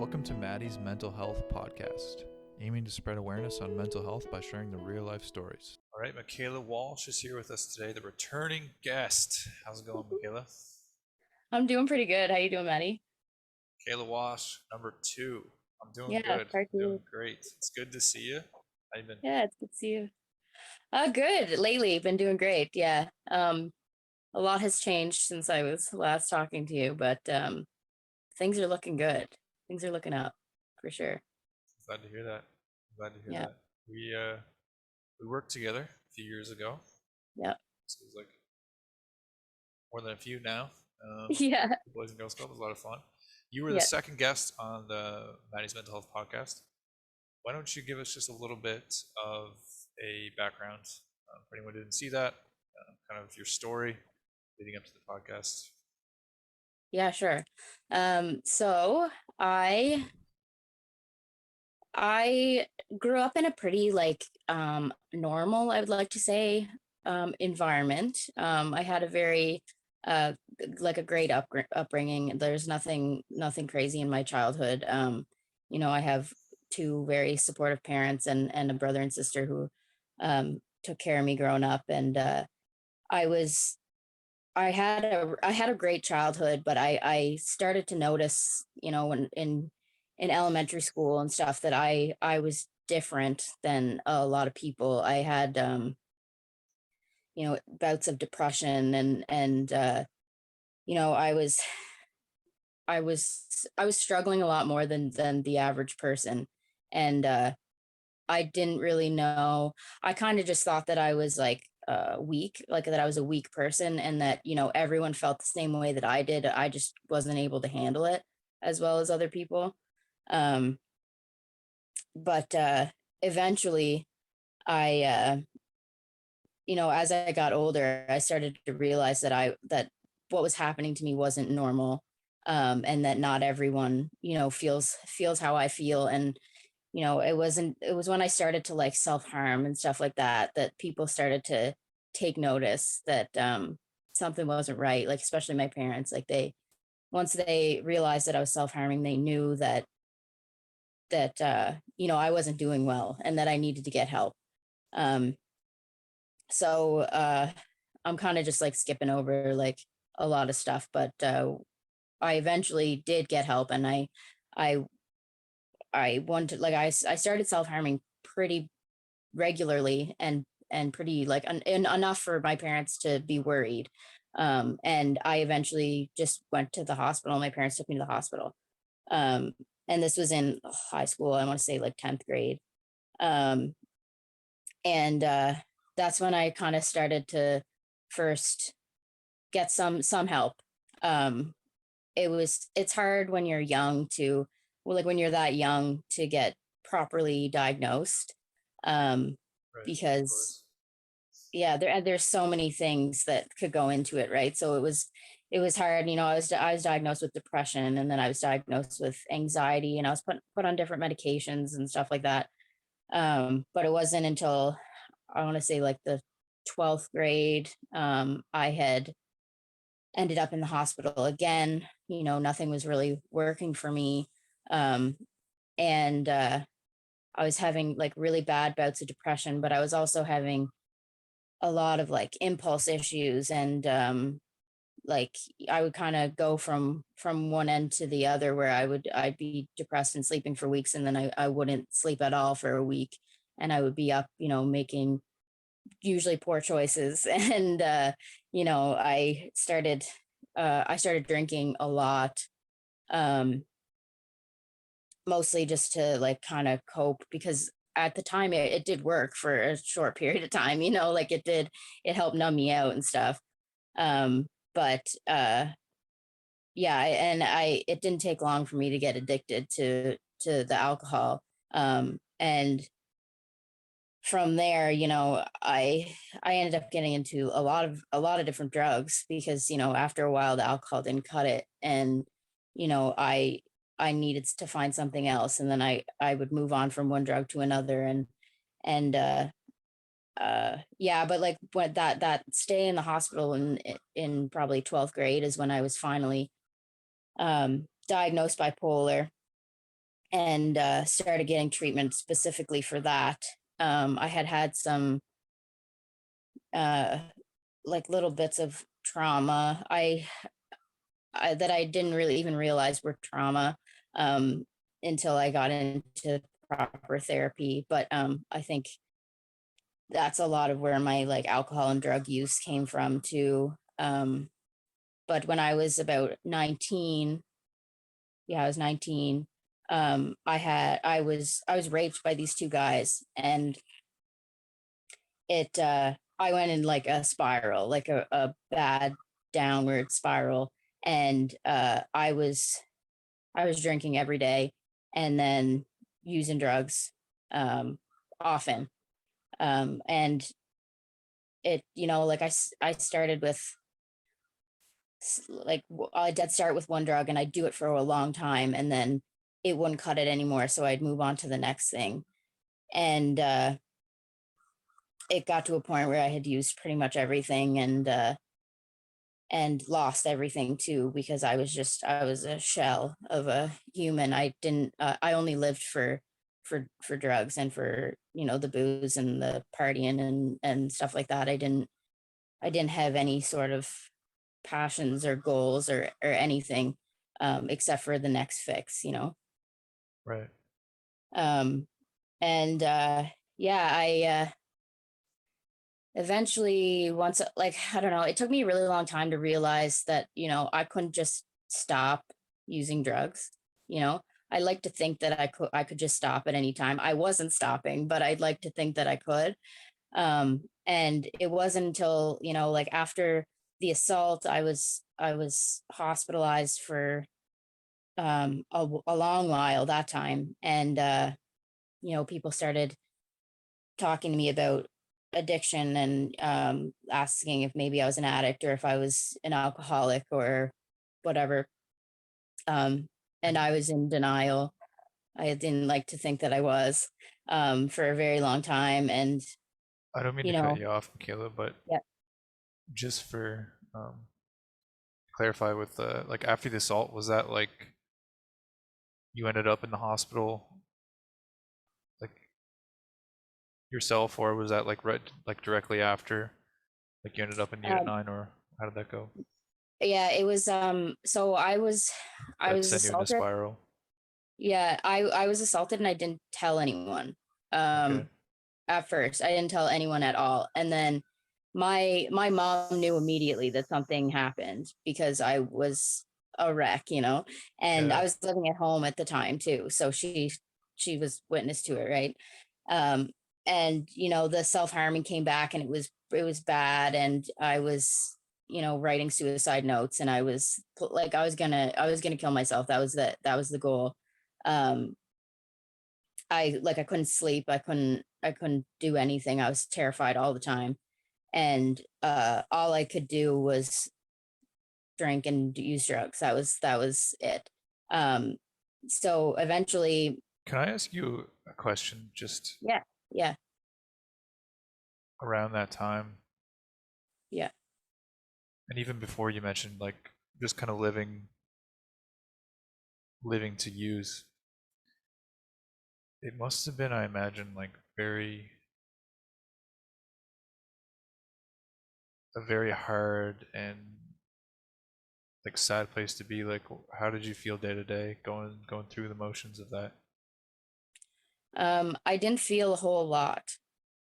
Welcome to Mattys Mental Health Podcast, aiming to spread awareness on mental health by sharing the real life stories. All right, Michaela Walsh is here with us today, the returning guest. How's it going, Michaela? I'm doing pretty good. How you doing, Maddie? Michaela Walsh, number 2. I'm doing Yeah, good. part Doing two. great. It's good to see you. How you been? Yeah, it's good to see you. Good. Lately, been doing great. Yeah. A lot has changed since I was last talking to you, but things are looking good. Things are looking up for sure. Glad to hear that. Glad to hear Yeah. that. We worked together a few years ago. Yeah. So it was like more than a few now. Yeah. The Boys and Girls Club was a lot of fun. You were the Yeah. second guest on the Mattys Mental Health Podcast. Why don't you give us just a little bit of a background for anyone who didn't see that, kind of your story leading up to the podcast? Yeah. Sure. So I grew up in a pretty normal, I would like to say, environment. I had a very uh a great upbringing. There's nothing crazy in my childhood. I have two very supportive parents and a brother and sister who took care of me growing up, and I was I had a great childhood, but I started to notice, when in elementary school and stuff, that I was different than a lot of people. I had bouts of depression, and I was struggling a lot more than the average person. And I didn't really know. I kind of just thought that I was weak, like that I was a weak person, and that, everyone felt the same way that I did. I just wasn't able to handle it as well as other people. Um, but eventually, as I got older, I started to realize that what was happening to me wasn't normal, and that not everyone, feels how I feel. And it was when I started to like self-harm and stuff like that, that people started to take notice that something wasn't right, like especially my parents. Like, once they realized that I was self-harming, they knew that I wasn't doing well and that I needed to get help. um so I'm kind of just like skipping over like a lot of stuff, but I eventually did get help, and I I wanted, like, I started self-harming pretty regularly, and pretty like and enough for my parents to be worried. And I eventually just went to the hospital. My parents took me to the hospital. um and this was in high school. I want to say like 10th grade. um and That's when I kind of started to first get some help. It's hard when you're young to, well, like when you're that young, to get properly diagnosed, um Right, of because course. yeah, there's so many things that could go into it, right? So it was hard. I was diagnosed with depression, and then I was diagnosed with anxiety, and I was put on different medications and stuff like that. But it wasn't until, I want to say, like the 12th grade, I had ended up in the hospital again. Nothing was really working for me. um and I was having like really bad bouts of depression, but I was also having a lot of like impulse issues. And like, I would kind of go from one end to the other, where I'd be depressed and sleeping for weeks, and then I wouldn't sleep at all for a week, and I would be up, making usually poor choices. And I started drinking a lot, um mostly just to like kind of cope, because at the time it did work for a short period of time. Like, it helped numb me out and stuff. But Yeah, and I it didn't take long for me to get addicted to the alcohol. And from there, I ended up getting into a lot of different drugs, because after a while the alcohol didn't cut it. And I needed to find something else, and then I would move on from one drug to another. And yeah, but like, what that stay in the hospital in probably 12th grade is when I was finally diagnosed bipolar. and started getting treatment specifically for that. I had some uh, like little bits of trauma that I didn't really even realize were trauma um, until I got into proper therapy. But I think that's a lot of where my like alcohol and drug use came from too. But when I was about 19, yeah, I was 19. I was raped by these two guys, and it I went in like a spiral, like a bad downward spiral, and I was drinking every day, and then using drugs um, often, and it, you know, like I started with I did start with one drug, and I'd do it for a long time, and then it wouldn't cut it anymore, so I'd move on to the next thing, and it got to a point where I had used pretty much everything, and lost everything too, because I was a shell of a human. I didn't I only lived for drugs and for, you know, the booze and the partying and stuff like that. I didn't have any sort of passions or goals or anything, except for the next fix, you know. Right. um and yeah, I eventually, once, like, I don't know, it took me a really long time to realize that, you know, I couldn't just stop using drugs. You know, I like to think that I could just stop at any time. I wasn't stopping, but I'd like to think that I could. And it wasn't until, you know, like after the assault, I was hospitalized for a long while that time. And you know, people started talking to me about addiction, and asking if maybe I was an addict or if I was an alcoholic or whatever. Um, and And I was in denial. I didn't like to think that I was, for a very long time. And, I don't mean you to cut know, you off, Michaela, but yeah. just for clarify with like after the assault, was that like you ended up in the hospital like yourself, or was that like right like directly after, like you ended up in Unit Um, 9, or how did that go? yeah, it was, so I That was sent you in a assaulted. spiral. Yeah, I was assaulted, and I didn't tell anyone. Okay. Um, at first, I didn't tell anyone at all. And then my mom knew immediately that something happened because I was a wreck, you know. And Yeah. I was living at home at the time too, so she was witness to it, right? Um, and you know, the self-harming came back, and it was bad, and I was, you know, writing suicide notes, and like I was gonna kill myself. That was the goal. Um, I couldn't sleep. I couldn't do anything. I was terrified all the time. And all I could do was drink and use drugs. That was it. Um so eventually, Can I ask you a question just yeah, yeah, around that time, yeah. and even before you mentioned like just kind of living to use? It must have been, I imagine, like a very hard and like sad place to be. Like, how did you feel day to day going through the motions of that? I didn't feel a whole lot.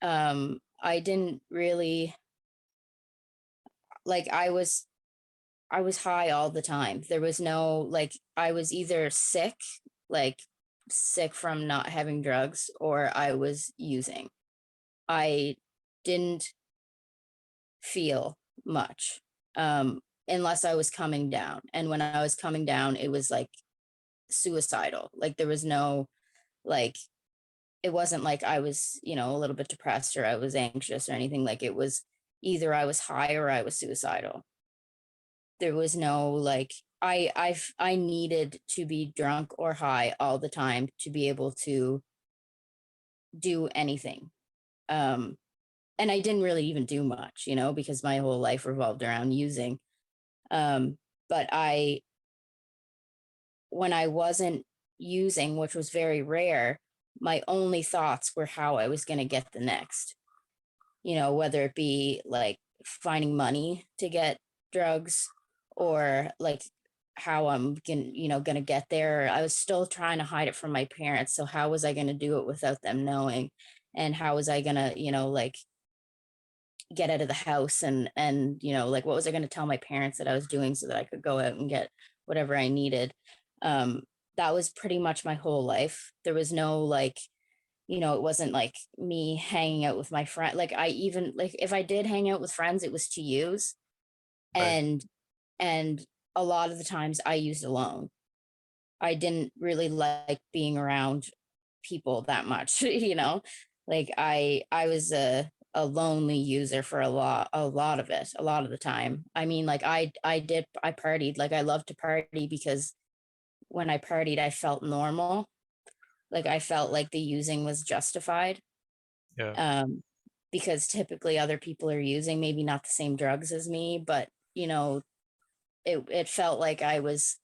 I didn't really, like, I was high all the time. There was no, like, I was either sick, like sick from not having drugs, or I was using. I didn't feel much, unless I was coming down. And when I was coming down, it was like suicidal. Like there was no, like, it wasn't like I was, you know, a little bit depressed or I was anxious or anything. Like it was either I was high or I was suicidal. There was no like, I needed to be drunk or high all the time to be able to do anything. Um, and I didn't really even do much, you know, because my whole life revolved around using. Um, but when I wasn't using, which was very rare, my only thoughts were how I was going to get the next, whether it be like finding money to get drugs, or like how I'm gonna get there. I was still trying to hide it from my parents. So how was I gonna do it without them knowing? And how was I gonna, like get out of the house, and like what was I gonna tell my parents that I was doing so that I could go out and get whatever I needed? Um, that was pretty much my whole life. There was no like, it wasn't like me hanging out with my friend. Like I even like if I did hang out with friends, it was to use. Right. And and a lot of the times I used alone. I didn't really like being around people that much, Like I was a lonely user for a lot of it, a lot of the time. I mean, like I partied, like I loved to party because when I partied I felt normal. Like I felt like the using was justified. Yeah. um, because typically other people are using maybe not the same drugs as me, but it felt like I was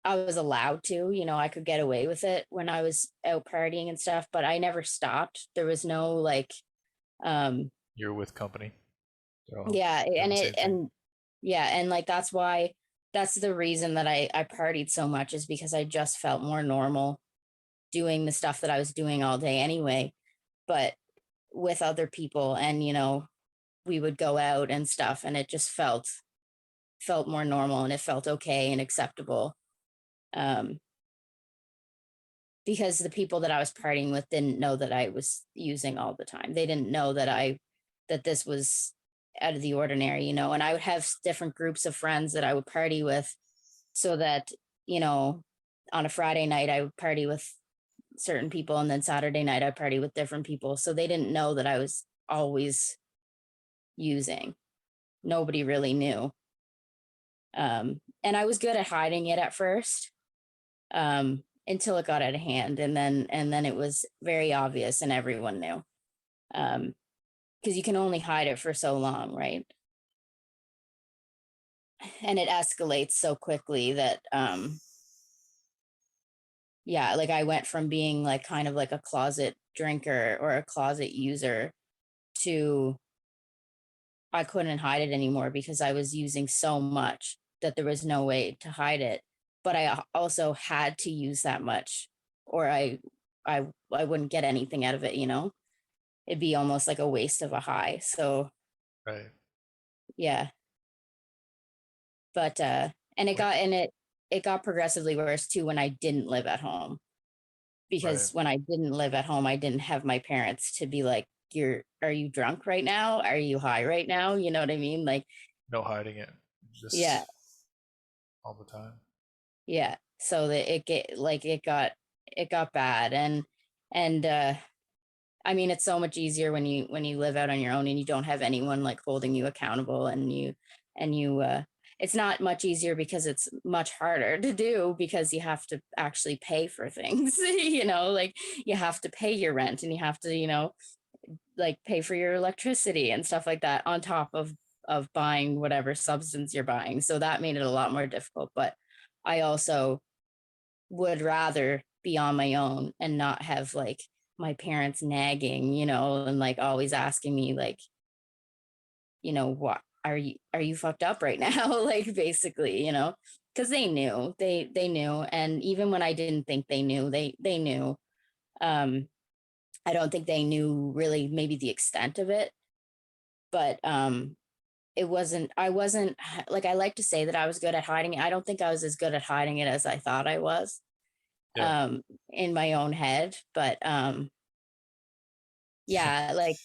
allowed to, I could get away with it when I was out partying and stuff, but I never stopped. There was no like, um, You're with company. They're all yeah, doing and the it same thing. and yeah, and like that's the reason that I partied so much, is because I just felt more normal doing the stuff that I was doing all day anyway, but with other people. And we would go out and stuff, and it just felt more normal, and it felt okay and acceptable. um because the people that I was partying with didn't know that I was using all the time. They didn't know that this was out of the ordinary, and I would have different groups of friends that I would party with, so that, you know, on a Friday night I would party with certain people, and then Saturday night I'd party with different people. So they didn't know that I was always using. Nobody really knew. And I was good at hiding it at first, until it got out of hand, and then it was very obvious and everyone knew. Because you can only hide it for so long, right? And it escalates so quickly that, yeah, like I went from being like kind of like a closet drinker or a closet user to I couldn't hide it anymore because I was using so much that there was no way to hide it. But I also had to use that much, or I wouldn't get anything out of it. It'd be almost like a waste of a high. So Right. yeah. But and it When, got and it got progressively worse too when I didn't live at home. right. Because when I didn't live at home, I didn't have my parents to be like, are you drunk right now? Are you high right now? You know what I mean? Like, No hiding it. Just yeah, all the time. yeah. So that it got bad. And I mean, it's so much easier when you live out on your own and you don't have anyone like holding you accountable, and you it's not much easier because it's much harder to do, because you have to actually pay for things. Like you have to pay your rent, and you have to, like pay for your electricity and stuff like that on top of buying whatever substance you're buying. So that made it a lot more difficult. But I also would rather be on my own and not have like my parents nagging, and like always asking me like, what are you fucked up right now? Like basically, because they knew. And even when I didn't think they knew, they knew. Um, I don't think they knew really maybe the extent of it, but I wasn't like, I like to say that I was good at hiding it. I don't think I was as good at hiding it as I thought I was, Yeah. in my own head. But yeah, like,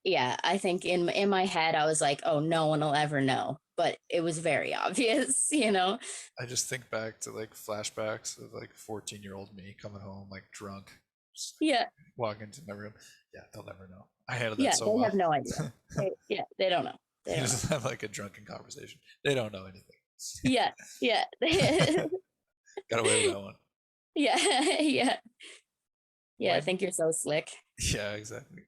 yeah, I think in my head I was like, oh, no one will ever know, but it was very obvious, I just think back to like flashbacks of like 14-year-old me coming home like drunk, just Yeah, walk into my room. Yeah, they'll never know. I handled that yeah, so they well. have no idea. Yeah, they don't know. They don't know. Just have like a drunken conversation. They don't know anything. Yeah, yeah. Got away with that one. Yeah, yeah, yeah, I When? think you're so slick. Yeah, exactly.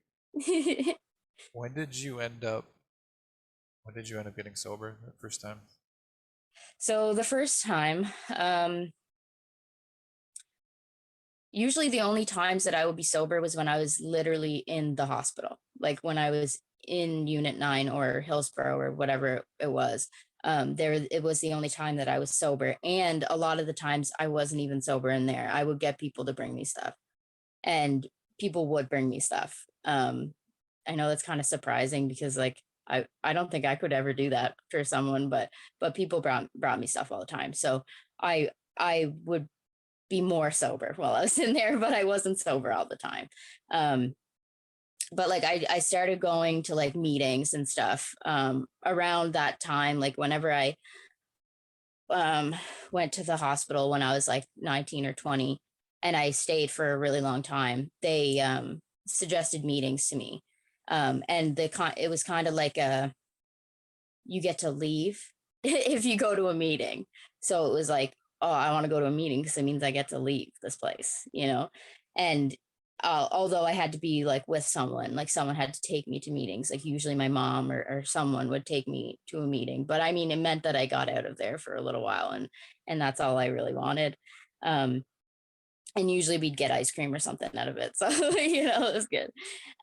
When did you end up? When did you end up getting sober the first time? So the first time, usually the only times that I would be sober was when I was literally in the hospital, like when I was in Unit 9 or Hillsborough or whatever it was. There, it was the only time that I was sober. And a lot of the times I wasn't even sober in there. I would get people to bring me stuff, and people would bring me stuff. I know that's kind of surprising because like I don't think I could ever do that for someone, but people brought me stuff all the time. So I would be more sober while I was in there, but I wasn't sober all the time. Um, but like I started going to like meetings and stuff around that time, like whenever I um, went to the hospital when I was like 19 or 20, and I stayed for a really long time. They suggested meetings to me. And it was kind of like you get to leave if you go to a meeting. So it was like, oh, I want to go to a meeting because it means I get to leave this place, you know? And although I had to be like with someone, like someone had to take me to meetings, like usually my mom or someone would take me to a meeting. But I mean, it meant that I got out of there for a little while, and that's all I really wanted. Um, and usually we'd get ice cream or something out of it. So, it was good.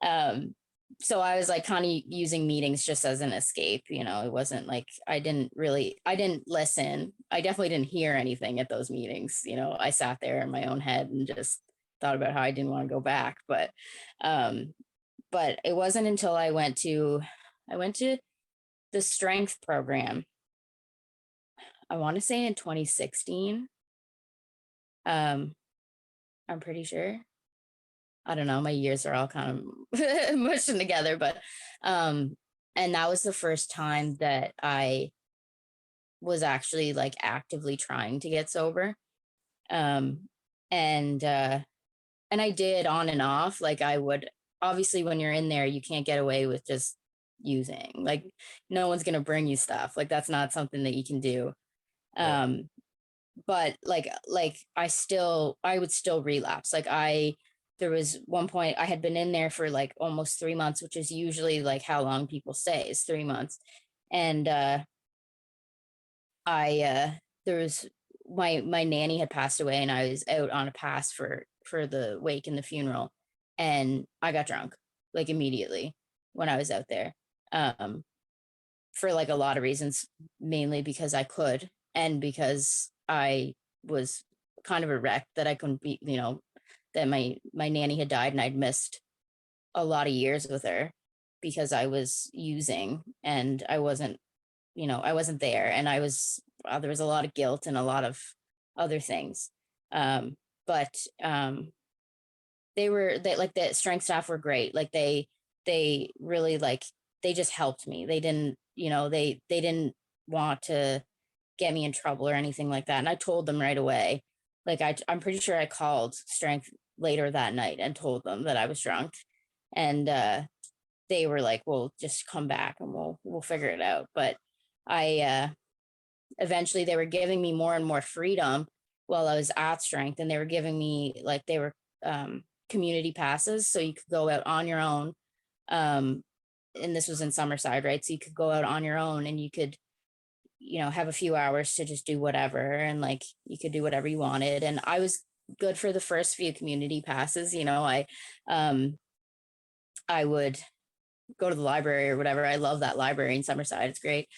Um, so I was like kind of using meetings just as an escape. It wasn't like I didn't listen. I definitely didn't hear anything at those meetings. I sat there in my own head and just thought about how I didn't want to go back. Um, but it wasn't until I went to the strength program. I want to say in 2016. Um, I'm pretty sure. I don't know, my years are all kind of mushing together, but um and that was the first time that I was actually like actively trying to get sober. Um and and I did on and off. Like I would, obviously when you're in there, you can't get away with just using. Like no one's going to bring you stuff. Like that's not something that you can do. Right. Um but like I would still relapse. Like there was one point I had been in there for like almost 3 months, which is usually like how long people stay, is 3 months. And I there was my nanny had passed away, and I was out on a pass for the wake and the funeral, and I got drunk like immediately when I was out there. Um for like a lot of reasons, mainly because I could, and because I was kind of a wreck that I couldn't be, that my nanny had died and I'd missed a lot of years with her because I was using, and I wasn't there, and there was a lot of guilt and a lot of other things. But they like the strength staff were great. Like they really like they just helped me. They didn't, they didn't want to get me in trouble or anything like that. And I told them right away. Like I'm pretty sure I called strength later that night and told them that I was drunk. And they were like, well, just come back and we'll figure it out. But I eventually they were giving me more and more freedom while I was at strength, and they were giving me like they were community passes, so you could go out on your own. um and this was in Summerside, right? So you could go out on your own, and you could have a few hours to just do whatever, and like you could do whatever you wanted. And I was good for the first few community passes. Um I would go to the library or whatever. I love that library in Summerside, it's great.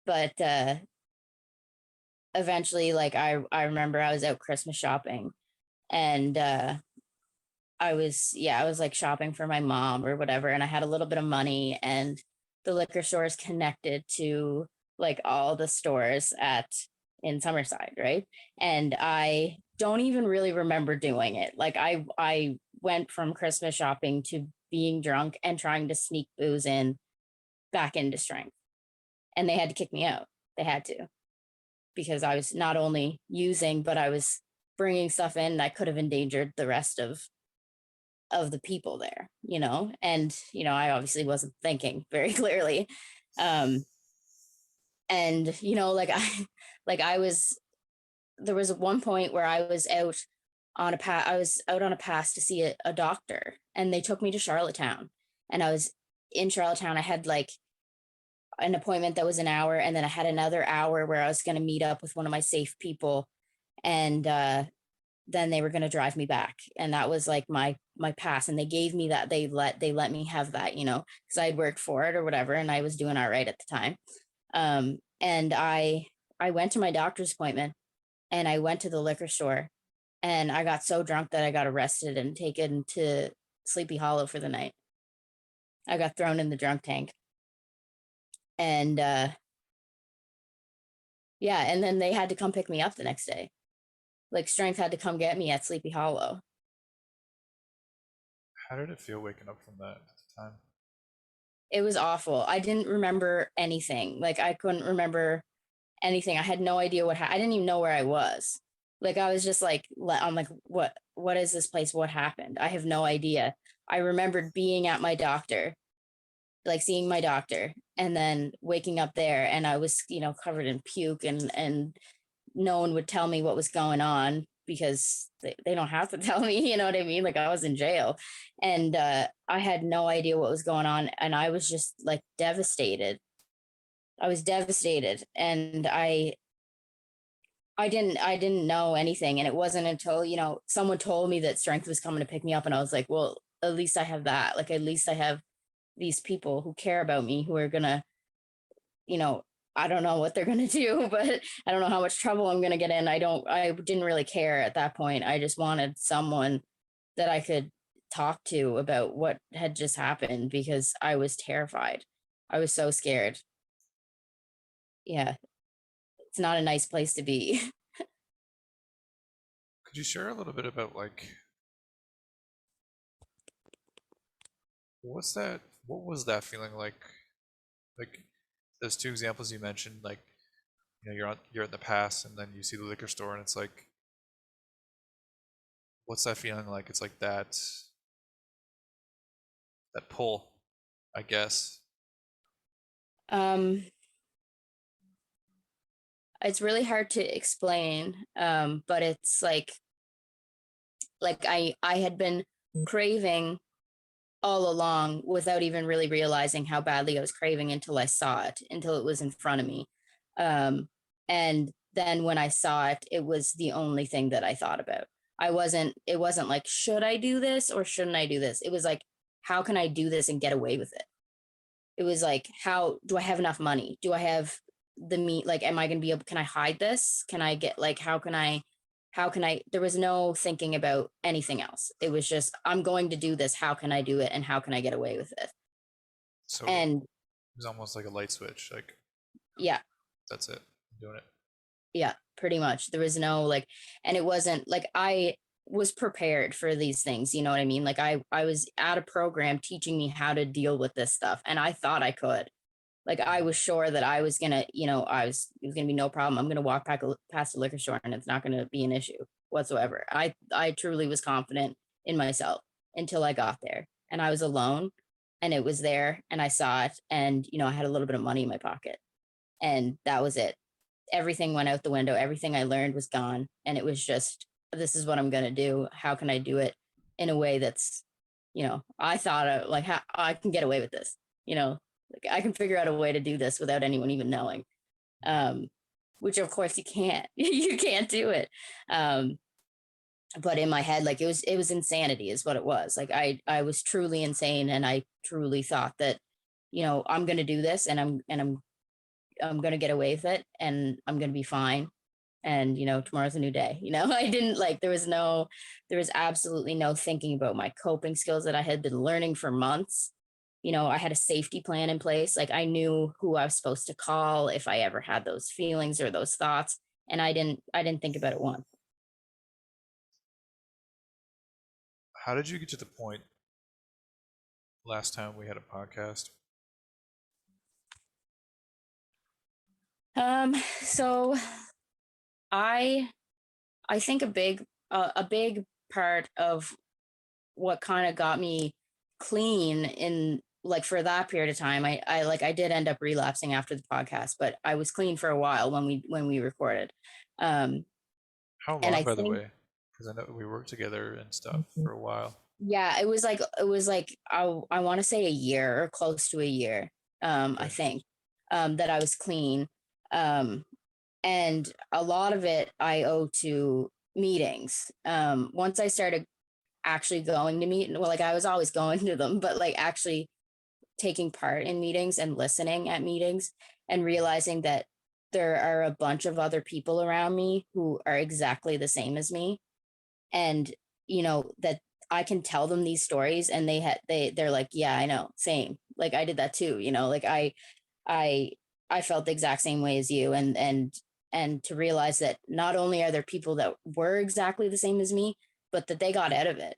But eventually, like I remember I was out Christmas shopping, and I was like shopping for my mom or whatever, and I had a little bit of money, and the liquor store is connected to like all the stores at in Summerside, right? And I don't even really remember doing it. Like I went from Christmas shopping to being drunk and trying to sneak booze in back into strength, and they had to kick me out. They had to, because I was not only using, but I was bringing stuff in that could have endangered the rest of the people there, and I obviously wasn't thinking very clearly. um and like I was there was one point where I was out on a pass to see a doctor, and they took me to Charlottetown, and I was in Charlottetown. I had like an appointment that was an hour, and then I had another hour where I was going to meet up with one of my safe people. And then they were going to drive me back. And that was like my pass. And they gave me that. They let me have that, because I'd worked for it or whatever. And I was doing all right at the time. And I went to my doctor's appointment, and I went to the liquor store, and I got so drunk that I got arrested and taken to Sleepy Hollow for the night. I got thrown in the drunk tank. And yeah, and then they had to come pick me up the next day. Like Strength had to come get me at Sleepy Hollow. How did it feel waking up from that at the time? It was awful. I didn't remember anything. Like I couldn't remember anything. I had no idea I didn't even know where I was. Like I was just like, I'm like, what is this place? What happened? I have no idea. I remembered being at my doctor, like seeing my doctor, and then waking up there, and I was, covered in puke, and no one would tell me what was going on because they don't have to tell me, you know what I mean? Like I was in jail, and I had no idea what was going on, and I was just like devastated. I was devastated, and I didn't know anything, and it wasn't until someone told me that Strength was coming to pick me up, and I was like, well, at least I have that. Like at least I have these people who care about me, who are gonna, you know, I don't know what they're gonna do, but I don't know how much trouble I'm gonna get in. I didn't really care at that point. I just wanted someone that I could talk to about what had just happened, because I was terrified. I was so scared. Yeah, it's not a nice place to be. Could you share a little bit about like what was that feeling like? Like those two examples you mentioned, like you're in the past and then you see the liquor store and it's like what's that feeling like? It's like that pull, I guess. um, it's really hard to explain, but it's like I had been craving all along without even really realizing how badly I was craving until I saw it, until it was in front of me. Um, and then when I saw it, it was the only thing that I thought about. It wasn't like, should I do this or shouldn't I do this? It was like, how can I do this and get away with it? It was like, how do I have enough money? Do I have the meat? Like, am I going to be able, can I hide this? Can I get, like, how can I, there was no thinking about anything else. It was just, I'm going to do this. How can I do it? And how can I get away with it? So And it was almost like a light switch. Like yeah, that's it. I'm doing it. yeah, pretty much. There was no like, and it wasn't like I was prepared for these things. You know what I mean? Like I was at a program teaching me how to deal with this stuff. And I thought I could. Like I was sure that I was gonna, it was gonna be no problem. I'm gonna walk past the liquor store and it's not gonna be an issue whatsoever. I truly was confident in myself until I got there, and I was alone, and it was there, and I saw it, and I had a little bit of money in my pocket, and that was it. Everything went out the window. Everything I learned was gone, and it was just, this is what I'm gonna do. How can I do it in a way that's, I thought like how I can get away with this, you know like I can figure out a way to do this without anyone even knowing. Um, which of course you can't. You can't do it. Um, but in my head, like it was insanity is what it was. Like I was truly insane, and I truly thought that, I'm gonna do this, and I'm gonna get away with it, and I'm gonna be fine. And tomorrow's a new day. I didn't like there was absolutely no thinking about my coping skills that I had been learning for months. I had a safety plan in place. Like I knew who I was supposed to call if I ever had those feelings or those thoughts. And I didn't think about it once. How did you get to the point last time we had a podcast? So I I think a big part of what kind of got me clean in, like, for that period of time, I did end up relapsing after the podcast, but I was clean for a while when we recorded. Um How and long, I by the think, way? Because I know we worked together and stuff for a while. yeah, it was like I want to say a year or close to a year. I Okay. think that I was clean. Um and a lot of it I owe to meetings. Once I started actually going to meet, well, like I was always going to them, but like actually taking part in meetings and listening at meetings and realizing that there are a bunch of other people around me who are exactly the same as me. And, that I can tell them these stories and they're like, yeah, I know, same. Like I did that too, like I, I felt the exact same way as you. And to realize that not only are there people that were exactly the same as me, but that they got out of it.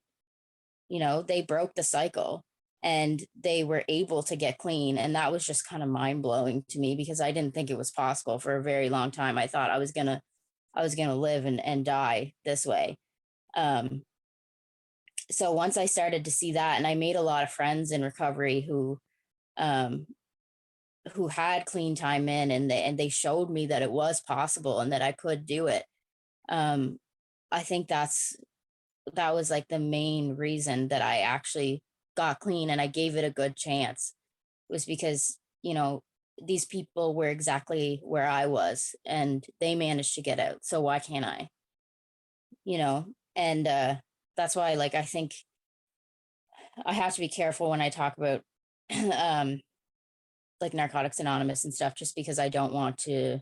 They broke the cycle and they were able to get clean. And that was just kind of mind blowing to me because I didn't think it was possible for a very long time. I thought I was gonna live and die this way. Um, so once I started to see that, and I made a lot of friends in recovery um, who had clean time in, and they showed me that it was possible and that I could do it. Um, I think that was like the main reason that I actually got clean and I gave it a good chance was because, these people were exactly where I was and they managed to get out. So why can't I? You know, and that's why like I think I have to be careful when I talk about um like Narcotics Anonymous and stuff just because I wouldn't want to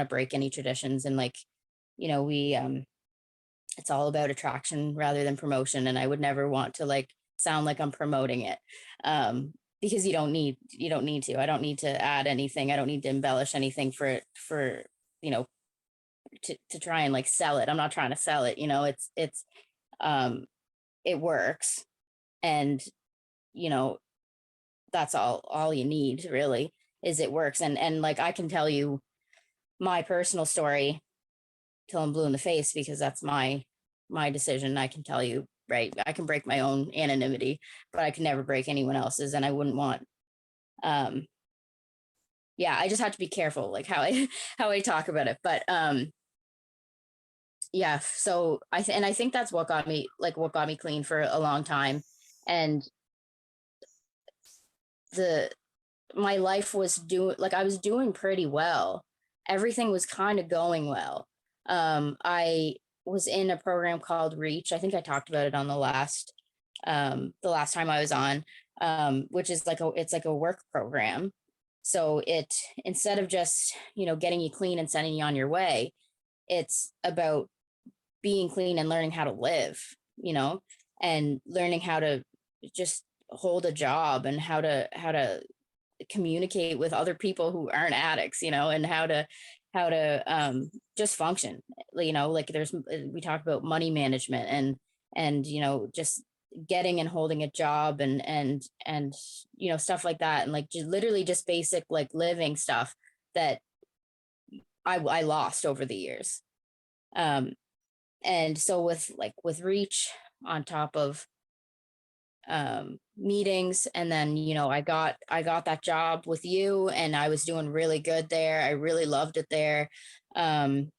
break any traditions and like, we it's all about attraction rather than promotion and I would never want to like sound like I'm promoting it. Because you don't need to. I don't need to add anything. I don't need to embellish anything for you know to try and like sell it. I'm not trying to sell it. Um it works and you know that's all you need really is it works and like I can tell you my personal story till I'm blue in the face because that's my decision. I can tell you, right? I can break my own anonymity, but I can never break anyone else's, and I wouldn't want. Um, yeah, I just have to be careful, like how I how I talk about it. But yeah, so I think that's what got me clean for a long time, and the my life was doing like I was doing pretty well. Everything was kind of going well. I was in a program called Reach. I think I talked about it on the last time I was on, which is like a work program. So it instead of just getting you clean and sending you on your way, it's about being clean and learning how to live. You know, and learning how to just hold a job and how to communicate with other people who aren't addicts, and how to just function. Like we talk about money management and just getting and holding a job and stuff like that and like literally just basic like living stuff that I lost over the years. Um and so with Reach on top of meetings and then I got that job with you and I was doing really good there. I really loved it there. um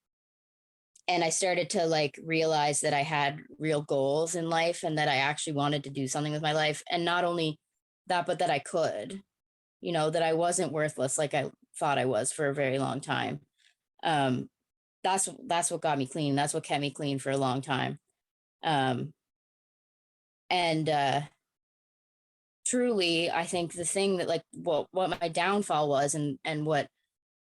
and I started to like realize that I had real goals in life and that I actually wanted to do something with my life, and not only that but that I could, that I wasn't worthless like I thought I was for a very long time. um that's what got me clean. That's what kept me clean for a long time. um and Truly, I think the thing that like what my downfall was and what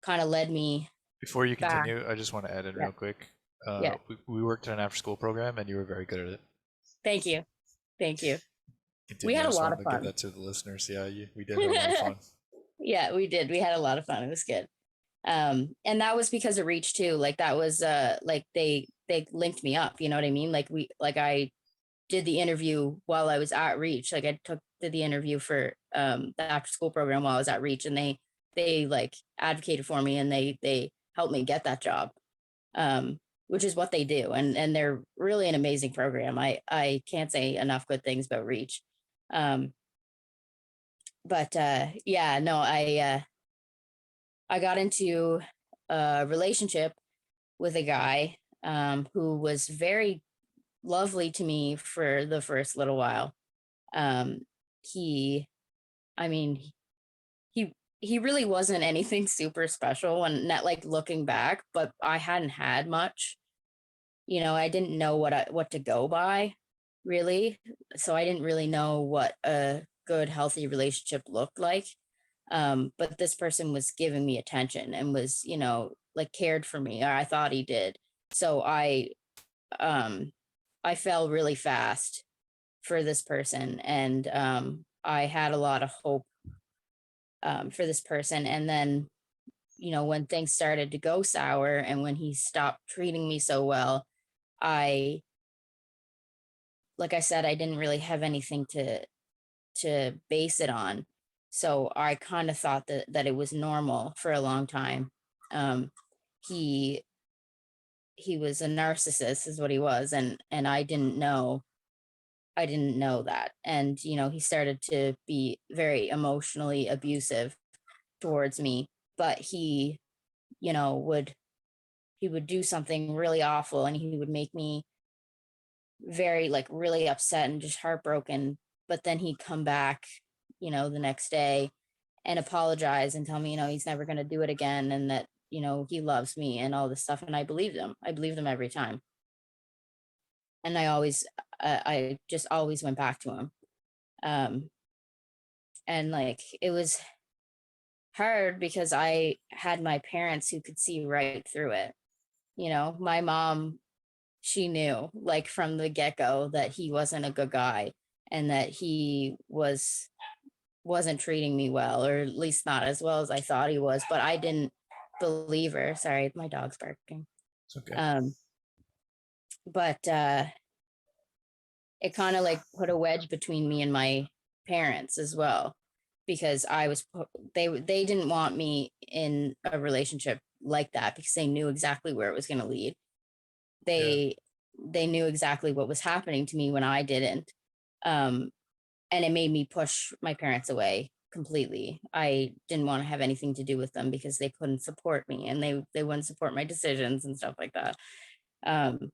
kind of led me Before you back. continue, I just want to add in Yeah. real quick. Yeah. We worked in an after school program and you were very good at it. Thank you. Thank you. We Continue. had I a just lot wanted of to give fun. that to the listeners. Yeah, we did have a lot of fun. Yeah, we did. We had a lot of fun. It was good. And that was because of Reach too. Like that was like they linked me up, you know what I mean? Like I did the interview while I was at Reach. Like I did the interview for the after school program while I was at Reach, and they like advocated for me and they helped me get that job. Which is what they do, and they're really an amazing program. I can't say enough good things about Reach. Um, but yeah, no, I got into a relationship with a guy who was very lovely to me for the first little while. Um, he, I mean, he he really wasn't anything super special, and not like looking back, but I hadn't had much. I didn't know what to go by, really. So I didn't really know what a good, healthy relationship looked like. But this person was giving me attention and was, like cared for me, or I thought he did. So um, I fell really fast for this person, and I had a lot of hope for this person. And then, when things started to go sour and when he stopped treating me so well, I, like I said, I didn't really have anything to base it on. So I kind of thought that it was normal for a long time. Um, he he was a narcissist, is what he was, and I didn't know that. And he started to be very emotionally abusive towards me. But you know would he would do something really awful, and he would make me very, like, really upset and just heartbroken. But then he'd come back, the next day and apologize and tell me, he's never going to do it again, and that, he loves me and all this stuff. And I believed him. I believed him every time. And I just always went back to him. Um, and like, it was hard because I had my parents who could see right through it. My mom, she knew, like, from the get-go that he wasn't a good guy, and that he wasn't treating me well, or at least not as well as I thought he was. But I didn't believe her. Sorry, my dog's barking. It's okay. But it kind of like put a wedge between me and my parents as well, because they didn't want me in a relationship like that, because they knew exactly where it was going to lead. They knew exactly what was happening to me when I didn't. um and it made me push my parents away completely. I didn't want to have anything to do with them because they couldn't support me, and they wouldn't support my decisions and stuff like that. um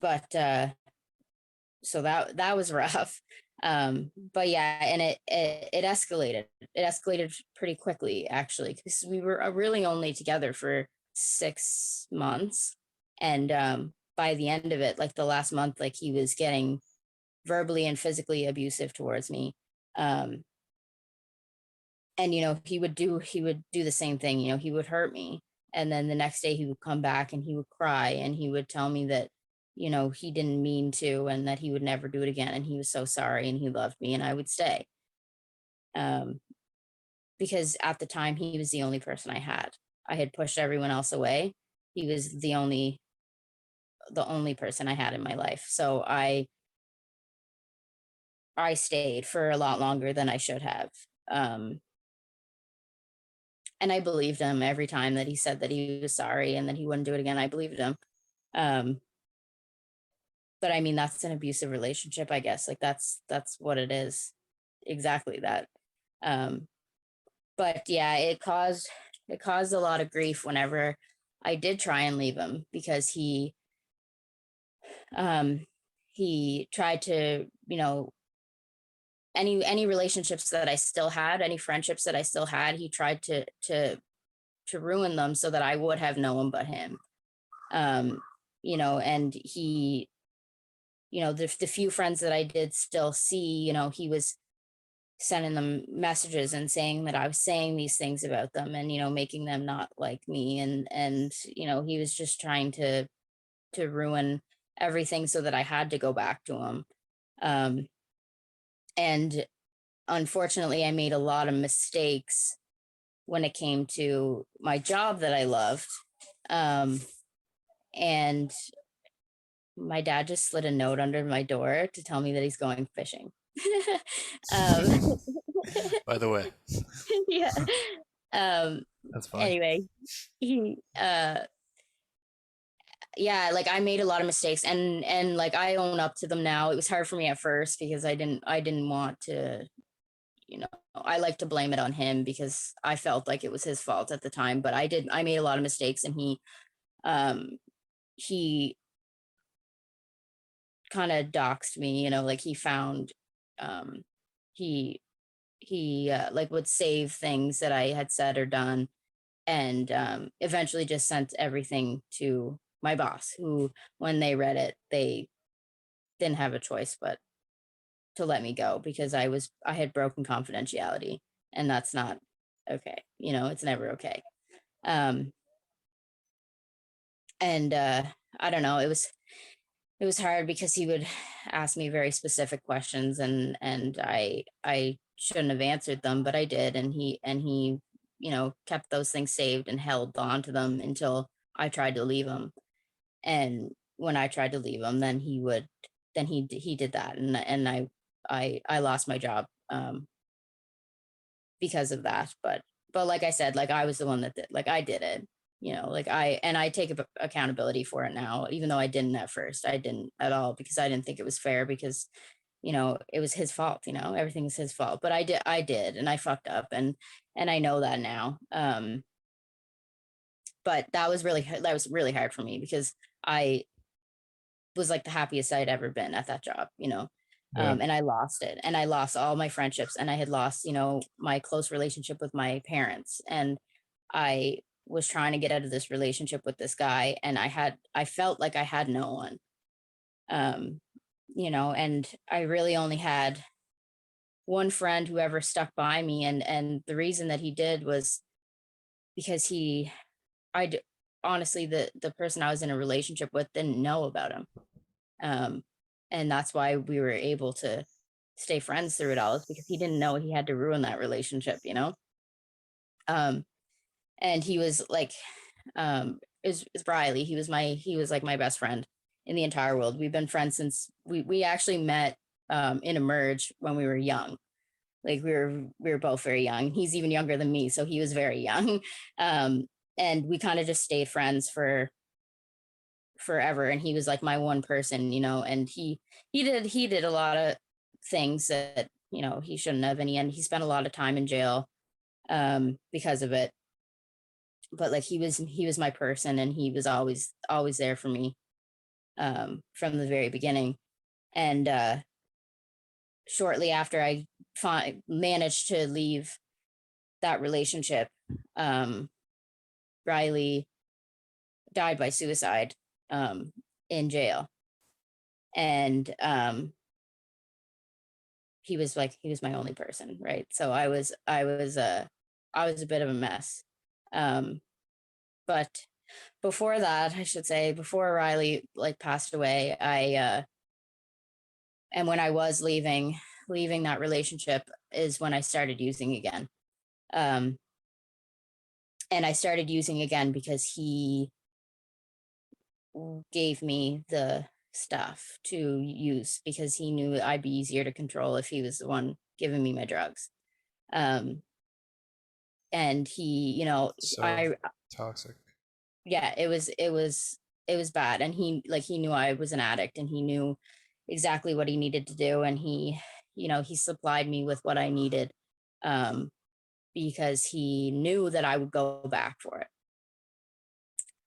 but So that was rough. But yeah, and it escalated. It escalated pretty quickly, actually, because we were really only together for 6 months. And by the end of it, like the last month, like, he was getting verbally and physically abusive towards me. um and he would do the same thing. He would hurt me, and then the next day he would come back and he would cry and he would tell me that he didn't mean to, and that he would never do it again, and he was so sorry and he loved me, and I would stay. um because at the time he was the only person I had pushed everyone else away. He was the only person I had in my life. So I stayed for a lot longer than I should have. um and I believed him every time that he said that he was sorry and that he wouldn't do it again. I believed him. Um, but I mean, that's an abusive relationship, I guess. Like, that's what it is. Exactly that. Um, but yeah, it caused a lot of grief whenever I did try and leave him, because um he tried to, any relationships that I still had, any friendships that I still had, he tried to ruin them so that I would have no one but him. um and the few friends that I did still see, he was sending them messages and saying that I was saying these things about them, and making them not like me, and he was just trying to ruin everything so that I had to go back to him. um and unfortunately, I made a lot of mistakes when it came to my job that I loved. um and my dad just slid a note under my door to tell me that he's going fishing. um, By the way, yeah. Um, that's funny. anyway, he, yeah, like, I made a lot of mistakes, and like, I own up to them now. It was hard for me at first because I didn't want to, I like to blame it on him because I felt like it was his fault at the time. But I made a lot of mistakes, and um, he kind of doxed me, like, he found, um, he like, would save things that I had said or done, and eventually just sent everything to my boss, who, when they read it, they didn't have a choice but to let me go because I had broken confidentiality, and that's not okay. It's never okay. Um, and I don't know, it was hard because he would ask me very specific questions, and I shouldn't have answered them, but I did, and he kept those things saved and held on to them until I tried to leave him. And when I tried to leave him, then he did that, and I lost my job because of that. But like I said, like I was the one that did, like I did it, like I take accountability for it now, even though I didn't at first. I didn't at all because I didn't think it was fair because it was his fault. Everything was his fault. But I did, and I fucked up, and I know that now. But that was really hard for me because I was like the happiest I'd ever been at that job. Yeah. And I lost it, and I lost all my friendships, and I had lost my close relationship with my parents, and I was trying to get out of this relationship with this guy, and I felt like I had no one. um and I really only had one friend who ever stuck by me, and the reason that he did was because I d- honestly, the person I was in a relationship with didn't know about him. um and that's why we were able to stay friends through it all, is because he didn't know he had to ruin that relationship. um and he was like, is Riley. He was like my best friend in the entire world. We've been friends since we actually met in a merge when we were young. Like we were both very young. He's even younger than me, so he was very young. um and we kind of just stayed friends for forever, and he was like my one person, and he did a lot of things that he shouldn't have, and he spent a lot of time in jail because of it. But like he was my person, and he was always there for me from the very beginning. And shortly after I managed to leave that relationship, um Riley died by suicide in jail. And he was my only person, right? So I was a bit of a mess. um but before that, I should say, before Riley like passed away, and when I was leaving that relationship is when I started using again. um and I started using again because he gave me the stuff to use, because he knew I'd be easier to control if he was the one giving me my drugs. um and So I toxic. yeah, it was bad, and he knew I was an addict, and he knew exactly what he needed to do, and he supplied me with what I needed, um because he knew that I would go back for it.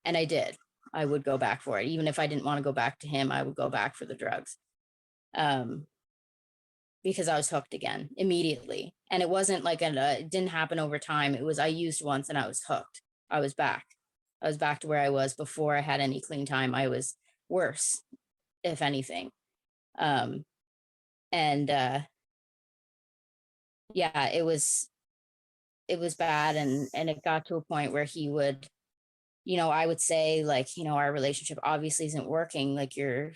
And I did. I would go back for it. Even if I didn't want to go back to him, I would go back for the drugs. um because I was hooked again immediately. And it wasn't like it didn't happen over time. It was, I used once and I was hooked. I was back. I was back to where I was before I had any clean time. I was worse, if anything. Um, and Yeah, it was bad, and it got to a point where he would, I would say, like, our relationship obviously isn't working. Like, you're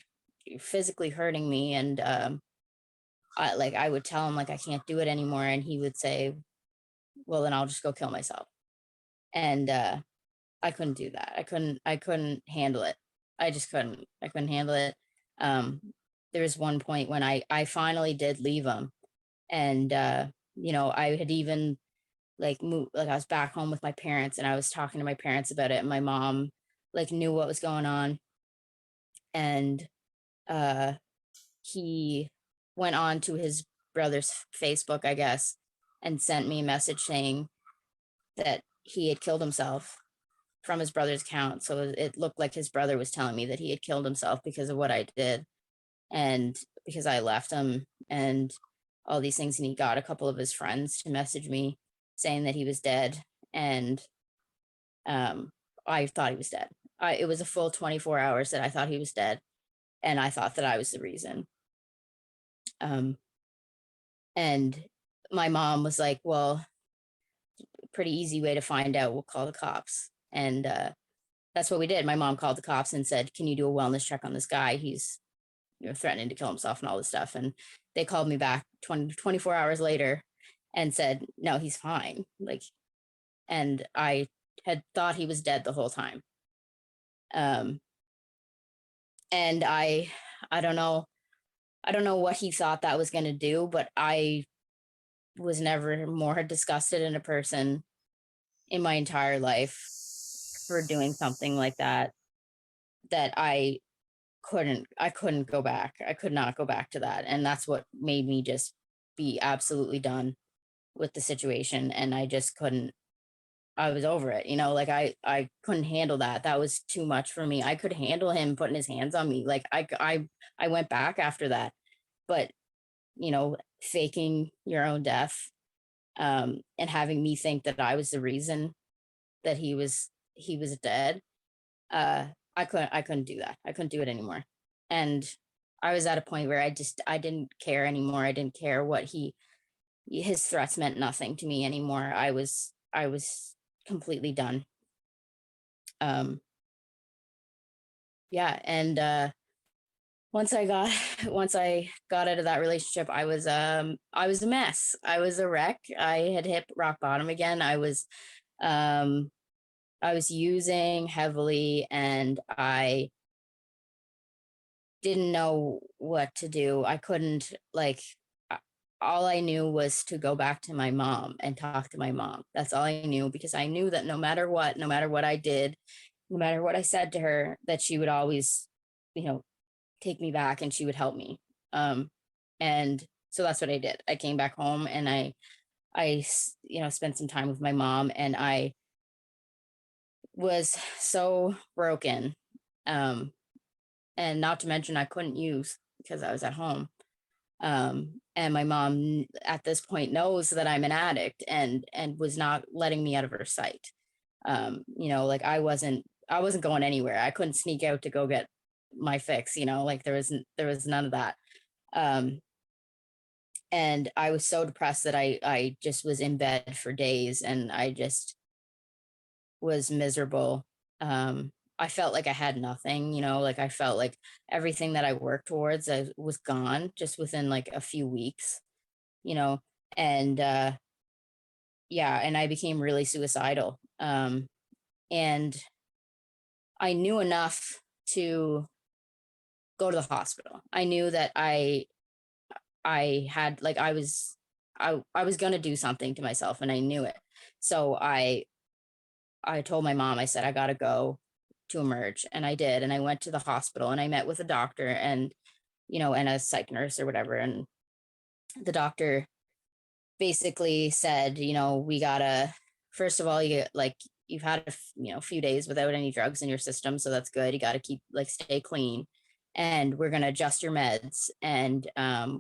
physically hurting me, and I would tell him like I can't do it anymore, and he would say, well, then I'll just go kill myself. And I couldn't do that. I couldn't handle it. I couldn't handle it. um there was one point when I finally did leave him, and I had even like moved, like I was back home with my parents, and I was talking to my parents about it, and my mom like knew what was going on. And uh he went on to his brother's Facebook, I guess, and sent me a message saying that he had killed himself from his brother's account. So it looked like his brother was telling me that he had killed himself because of what I did, and because I left him, and all these things. And he got a couple of his friends to message me saying that he was dead. And I thought he was dead. it was a full 24 hours that I thought he was dead, and I thought that I was the reason. Um, and my mom was like, "Well, pretty easy way to find out. We'll call the cops." And that's what we did. My mom called the cops and said, "Can you do a wellness check on this guy? He's, threatening to kill himself and all this stuff." And they called me back 24 hours later and said, "No, he's fine." Like, and I had thought he was dead the whole time. Um, and I don't know, I don't know what he thought that was going to do, but I was never more disgusted in a person in my entire life for doing something like that, that I couldn't go back. I could not go back to that. And that's what made me just be absolutely done with the situation. And I just couldn't, I was over it. Like I couldn't handle that. That was too much for me. I could handle him putting his hands on me. Like I went back after that, but faking your own death, and having me think that I was the reason that he was dead. uh I couldn't do that. I couldn't do it anymore. And I was at a point where I didn't care anymore. I didn't care what his threats meant nothing to me anymore. I was completely done. um yeah. And once I got out of that relationship, I was a mess. I was a wreck. I had hit rock bottom again. Um I was using heavily, and I didn't know what to do. I couldn't, like, uh, all I knew was to go back to my mom and talk to my mom. That's all I knew, because I knew that no matter what I did, no matter what I said to her, that she would always, you know, take me back and she would help me. Um, and so that's what I did. I came back home and spent some time with my mom, and I was so broken. Um, and not to mention I couldn't use because I was at home. And my mom at this point knows that I'm an addict, and was not letting me out of her sight. Like I wasn't going anywhere. I couldn't sneak out to go get my fix, like there was none of that. Um, and I was so depressed that I just was in bed for days, and I just was miserable. I felt like I had nothing, like I felt like everything that I worked towards was gone just within like a few weeks, you know, and yeah, and I became really suicidal. And I knew enough to go to the hospital. I knew that I had, like, I was going to do something to myself, and I knew it. So I told my mom, I said, I got to go to emerge. And I did. And I went to the hospital and I met with a doctor, and a psych nurse or whatever. And the doctor basically said, we gotta, first of all, you've had few days without any drugs in your system. So that's good. You got to keep, like, stay clean. And we're going to adjust your meds, and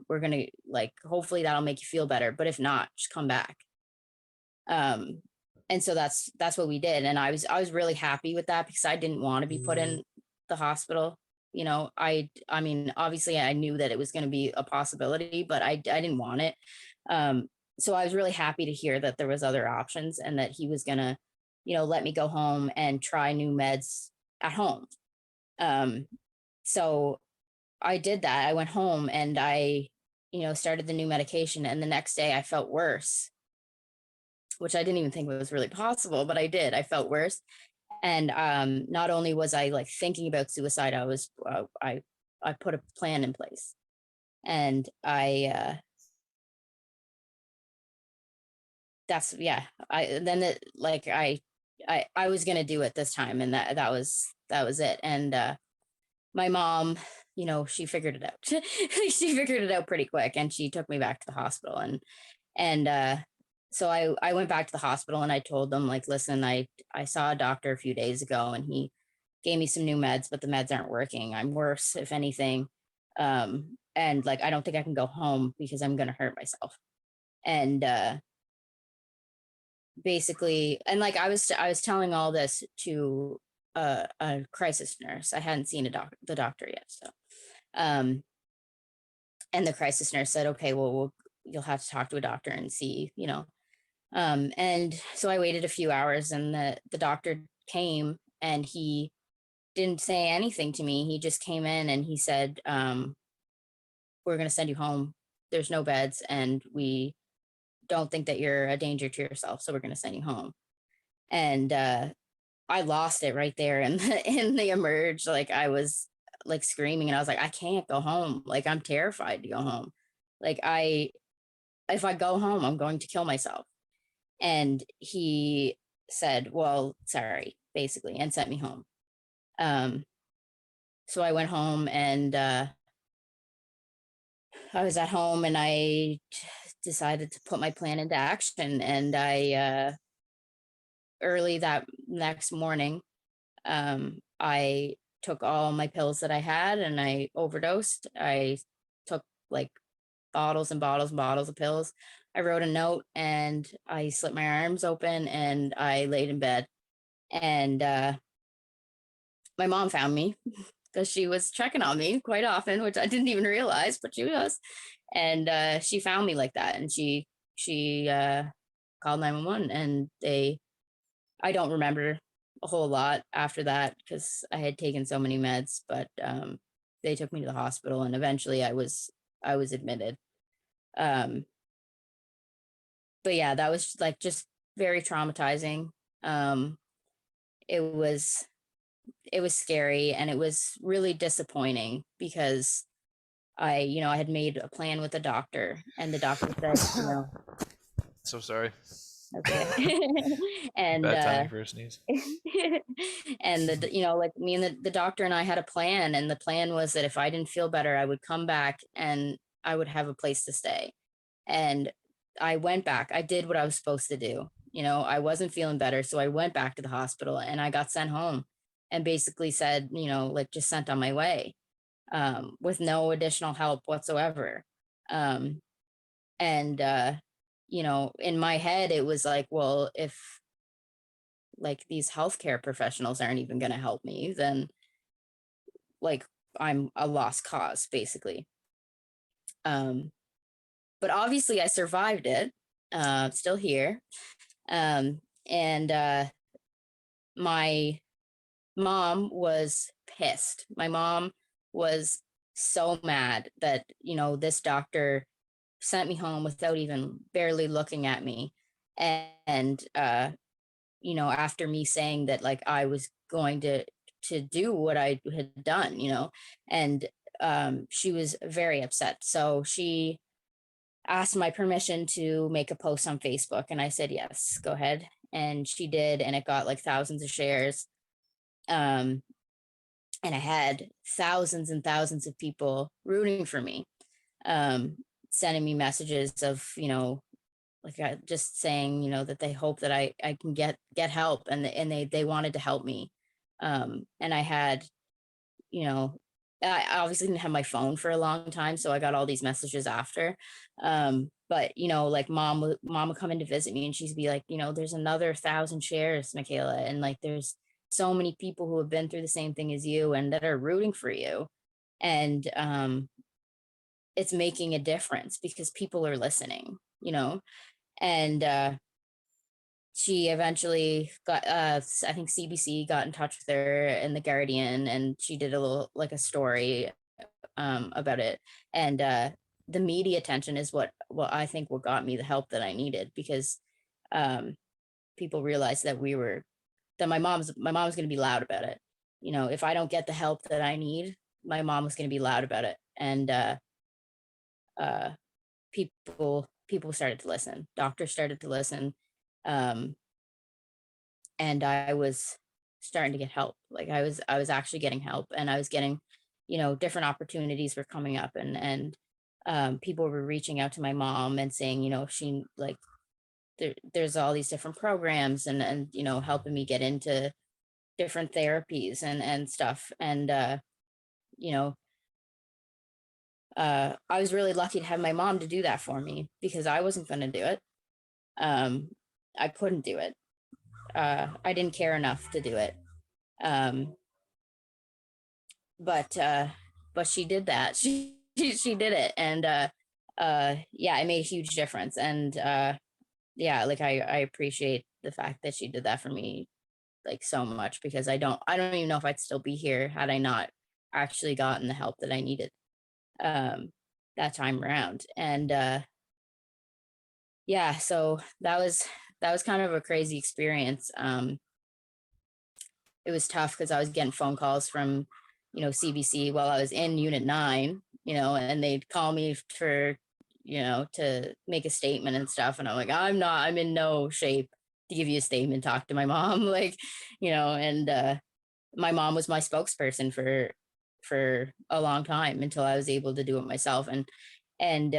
we're going to, like, hopefully that'll make you feel better. But if not, just come back. um and so that's what we did, and I was really happy with that, because I didn't want to be put in the hospital. I mean, obviously I knew that it was going to be a possibility, but I didn't want it. um so I was really happy to hear that there was other options, and that he was going to let me go home and try new meds at home. um so I did that. I went home and I started the new medication, and the next day I felt worse, which I didn't even think was really possible, but I did. I felt worse. And not only was I, like, thinking about suicide, I put a plan in place. And that's, yeah, I then it, like I was gonna do it this time, and that was it. And my mom, she figured it out. She figured it out pretty quick, and she took me back to the hospital. And so I went back to the hospital, and I told them, like, listen, I saw a doctor a few days ago, and he gave me some new meds, but the meds aren't working. I'm worse, if anything. And, like, I don't think I can go home because I'm gonna hurt myself. And basically, and, like, I was telling all this to a crisis nurse. I hadn't seen the doctor yet. So, um, and the crisis nurse said, okay, well, you'll have to talk to a doctor and see, and so I waited a few hours, and the doctor came, and he didn't say anything to me. He just came in and he said, we're going to send you home. There's no beds, and we don't think that you're a danger to yourself, so we're going to send you home. And I lost it right there in the emerge. Like, I was like screaming, and I was like, I can't go home. Like, I'm terrified to go home. Like, if I go home, I'm going to kill myself. And he said, well, sorry, basically, and sent me home. So I went home, and I was at home, and I decided to put my plan into action. And I early that next morning, I took all my pills that I had, and I overdosed. I took like bottles and bottles and bottles of pills. I wrote a note, and I slit my arms open, and I laid in bed. And my mom found me because she was checking on me quite often, which I didn't even realize, but she was. And she found me like that, and she called 911, and I don't remember a whole lot after that because I had taken so many meds, but they took me to the hospital, and eventually I was admitted. Um, but yeah, that was like just very traumatizing. Um, it was it was scary, and it was really disappointing because I had made a plan with the doctor, and the doctor said, So sorry. okay. And Bad timing for a sneeze. and like me and the doctor and I had a plan, and the plan was that if I didn't feel better, I would come back and I would have a place to stay. And I went back. I did what I was supposed to do. I wasn't feeling better, so I went back to the hospital, and I got sent home, and basically said, like, just sent on my way, with no additional help whatsoever. And in my head, it was like, well, if like these healthcare professionals aren't even going to help me, then like I'm a lost cause, basically. Um, but obviously I survived it. Still here. And my mom was pissed. My mom was so mad that, this doctor sent me home without even barely looking at me. And after me saying that, like, I was going to do what I had done, and she was very upset. So she asked my permission to make a post on Facebook, and I said, yes, go ahead. And she did, and it got like thousands of shares. Um, and I had thousands and thousands of people rooting for me, um, sending me messages of, like, just saying, that they hope that I can get help, and they wanted to help me. And I had, I obviously didn't have my phone for a long time, so I got all these messages after. But like mom would come in to visit me, and she'd be like, there's another 1,000 shares, Michaela, and like there's so many people who have been through the same thing as you and that are rooting for you. And it's making a difference because people are listening, and she eventually got I think CBC got in touch with her and the Guardian, and she did a little, like, a story about it. And the media attention is what I think what got me the help that I needed, because um people realized that my mom's going to be loud about it. If I don't get the help that I need, my mom was going to be loud about it. And uh people started to listen. Doctors started to listen. Um, and I was starting to get help. Like, I was actually getting help, and I was getting, different opportunities were coming up, and people were reaching out to my mom and saying, she, like, there's all these different programs, and helping me get into different therapies and stuff. And you know I was really lucky to have my mom to do that for me, because I wasn't going to do it. um I couldn't do it. I didn't care enough to do it. Um, but she did that. She did it, and yeah, it made a huge difference. And yeah, like I appreciate the fact that she did that for me like so much, because I don't even know if I'd still be here had I not actually gotten the help that I needed um that time around. And yeah, so that was kind of a crazy experience. It was tough because I was getting phone calls from, CBC while I was in Unit 9, and they'd call me for, to make a statement and stuff. And I'm like, I'm in no shape to give you a statement, talk to my mom. Like, and my mom was my spokesperson for a long time until I was able to do it myself. And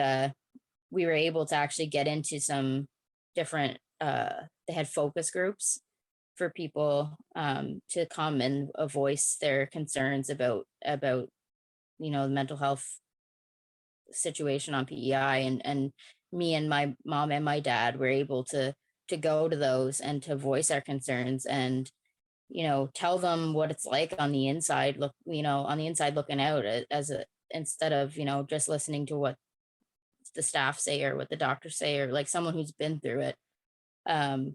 we were able to actually get into some different, they had focus groups for people to come and voice their concerns about the mental health situation on PEI. And me and my mom and my dad were able to go to those and to voice our concerns and tell them what it's like on the inside, on the inside looking out, as a instead of just listening to what the staff say or what the doctors say, or like someone who's been through it. um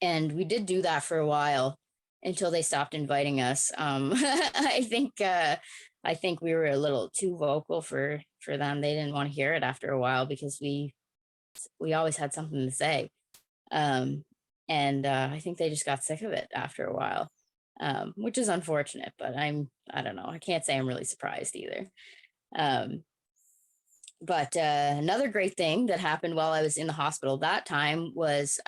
and we did do that for a while until they stopped inviting us. I think we were a little too vocal for them. They didn't want to hear it after a while because we always had something to say. um and I think they just got sick of it after a while, which is unfortunate. But I don't know, I can't say I'm really surprised either. um but another great thing that happened while I was in the hospital that time was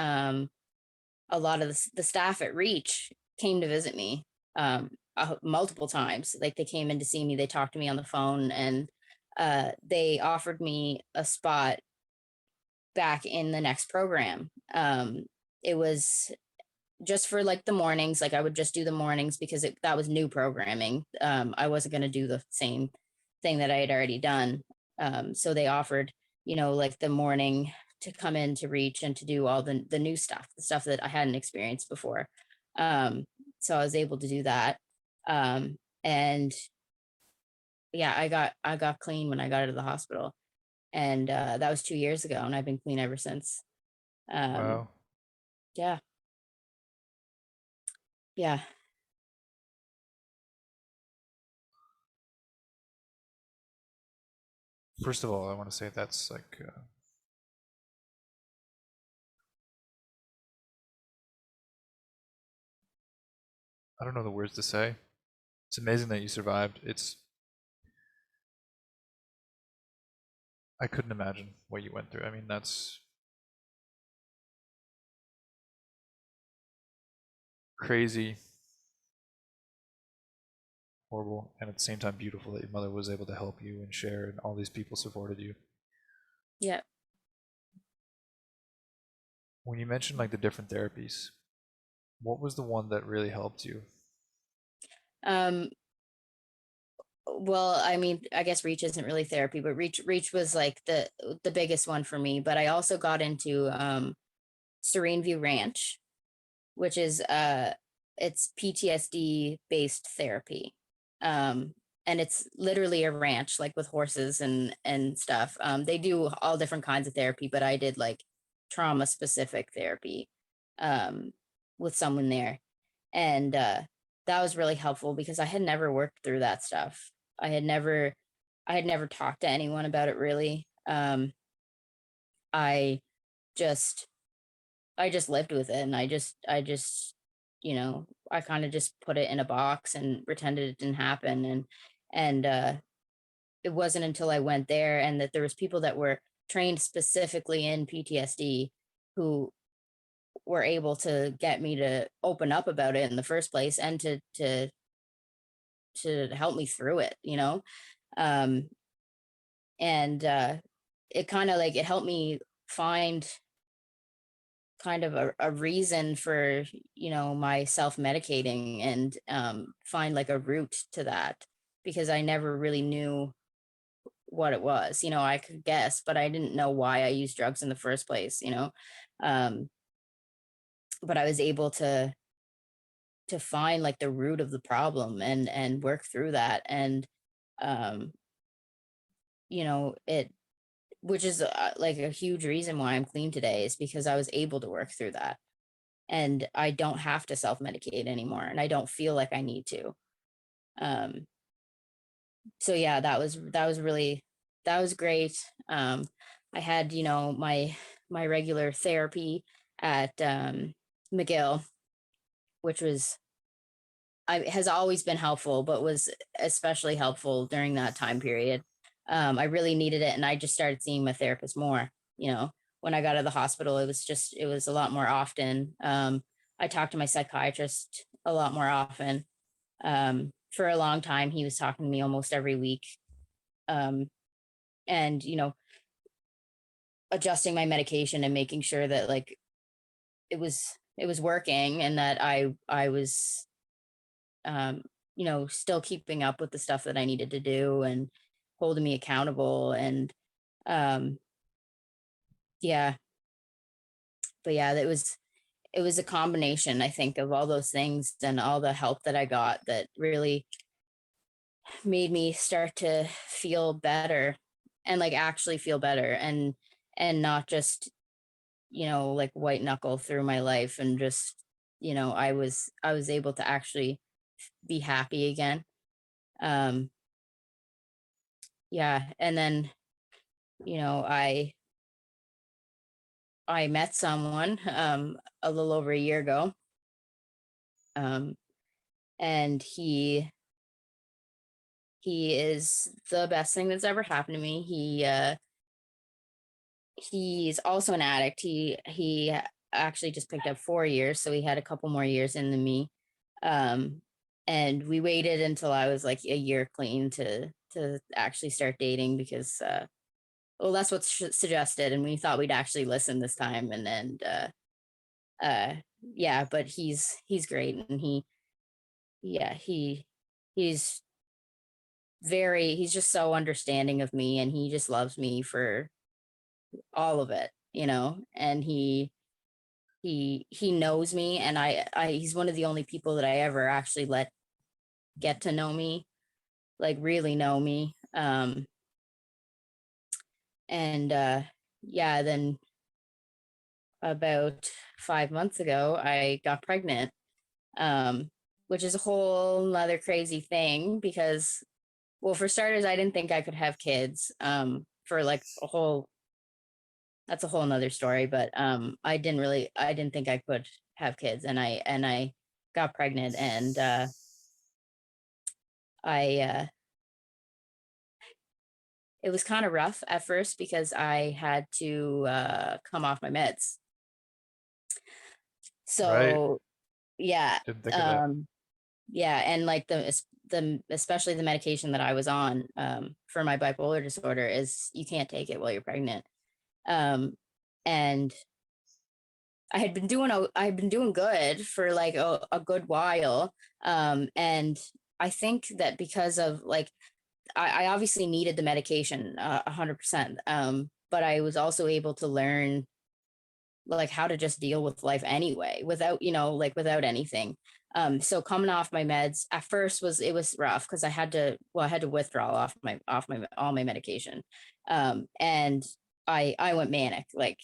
a lot of the staff at Reach came to visit me multiple times. Like they came in to see me, they talked to me on the phone, and they offered me a spot back in the next program. It was just for like the mornings. Like I would just do the mornings because that was new programming. I wasn't going to do the same thing that I had already done. So they offered, like the morning to come in to Reach and to do all the new stuff, the stuff that I hadn't experienced before. So I was able to do that. And yeah, I got clean when I got out of the hospital, and that was 2 years ago, and I've been clean ever since. Um, Wow. yeah, yeah. First of all, I want to say that's like I don't know the words to say. It's amazing that you survived. It's I couldn't imagine what you went through. I mean, that's crazy, horrible, and at the same time beautiful that your mother was able to help you and share, and all these people supported you. Yeah. When you mentioned like the different therapies, what was the one that really helped you? Um, well, I mean, I guess Reach isn't really therapy, but Reach was like the biggest one for me. But I also got into Serene View Ranch, which is it's PTSD based therapy. Um, and it's literally a ranch, like with horses and stuff. They do all different kinds of therapy, but I did like trauma specific therapy um, with someone there. And that was really helpful because I had never worked through that stuff. I had never I had never talked to anyone about it really. I just I just lived with it, and I just I kind of just put it in a box and pretended it didn't happen. And it wasn't until I went there and that there was people that were trained specifically in PTSD who were able to get me to open up about it in the first place, and to help me through it. um and it kind of like it helped me find kind of a reason for my self-medicating, and find like a route to that, because I never really knew what it was. I could guess, but I didn't know why I used drugs in the first place. um but I was able to find like the root of the problem and work through that. And um it, which is like a huge reason why I'm clean today, is because I was able to work through that, and I don't have to self-medicate anymore, and I don't feel like I need to. um so yeah, that was really, that was great. I had, my regular therapy at McGill, which was, has always been helpful, but was especially helpful during that time period. I really needed it, and I just started seeing my therapist more. When I got out of the hospital, it was a lot more often. I talked to my psychiatrist a lot more often. For a long time, he was talking to me almost every week. Um, and adjusting my medication and making sure that like it was working, and that I was still keeping up with the stuff that I needed to do, and holding me accountable. And um yeah, but yeah, it was a combination, I think, of all those things and all the help that I got that really made me start to feel better, and like actually feel better, and not just like white knuckle through my life, and just I was able to actually be happy again. um yeah, and then I met someone a little over a year ago, um and he is the best thing that's ever happened to me. He's also an addict. He actually just picked up 4 years, so he had a couple more years in than me. Um, and we waited until I was like a year clean to actually start dating, because well, that's what's suggested, and we thought we'd actually listen this time. And then uh yeah, but he's great, and yeah, he's he's just so understanding of me, and he just loves me for all of it, and he knows me, and he's one of the only people that I ever actually let get to know me, like really know me. And yeah, then about 5 months ago I got pregnant, um which is a whole nother crazy thing, because, well, for starters, I didn't think I could have kids. For like a whole That's a whole nother story, but I didn't think I could have kids, and I got pregnant. And I it was kind of rough at first, because I had to come off my meds. Right. So yeah, Didn't think of that. um yeah, and like the especially the medication that I was on for my bipolar disorder, is you can't take it while you're pregnant. um and I had been doing good for like a good while. And I think that because of like, I obviously needed the medication 100%. But I was also able to learn like how to just deal with life anyway, without, like without anything. So coming off my meds at first was rough, because I had to withdraw off my all my medication. And I went manic, like